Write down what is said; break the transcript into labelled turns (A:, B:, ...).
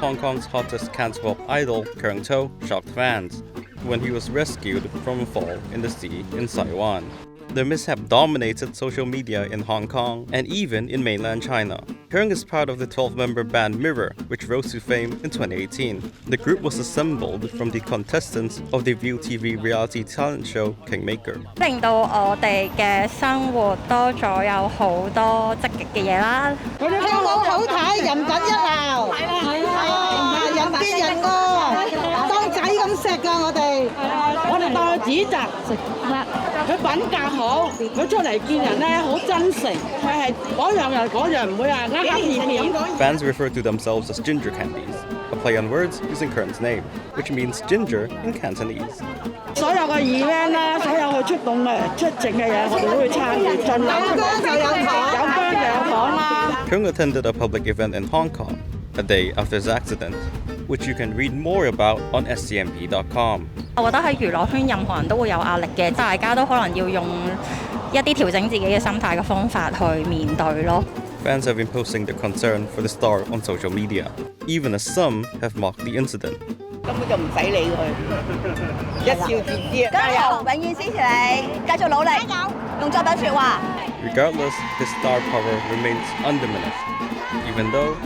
A: Hong Kong's hottest cancer-pop idol, Keung To, shocked fans when he was rescued from a fall in the sea in Taiwan. The mishap dominated social media in Hong Kong and even in mainland China. Keung is part of the 12-member band Mirror, which rose to fame in 2018. The group was assembled from the contestants of the ViuTV reality talent show Kingmaker.
B: 令到我哋嘅生活多咗有好多積極嘅嘢啦。
C: 佢哋跳舞好睇，人品一流，人見人愛，當仔咁錫㗎我哋。我哋當佢指責食叻，佢品格好，佢出嚟見人咧好真誠，佢係嗰樣又嗰樣，唔會話呃騙騙。
A: Fans refer to themselves as ginger candies, a play on words using Keung's name, which means ginger in Cantonese.
C: 所有嘅 event 啦，所有佢出動嘅出席嘅嘢，我哋都會參與，盡量出嚟。有薑就有糖啦。
A: Keung attended a public event in Hong Kong a day after his accident, which you can read more about on scmp.com.
B: 我覺得喺娛樂圈任何人都會有壓力嘅，大家都可能要用一啲調整自己嘅心態嘅方法去面對咯。
A: Fans have been posting their concern for the star on social media, even as some have mocked the incident.
D: 根本就唔使理佢，一笑置之。
E: 加油，永遠支持你，繼續努力，用作品説話。
A: Regardless, his star power remains undiminished, even though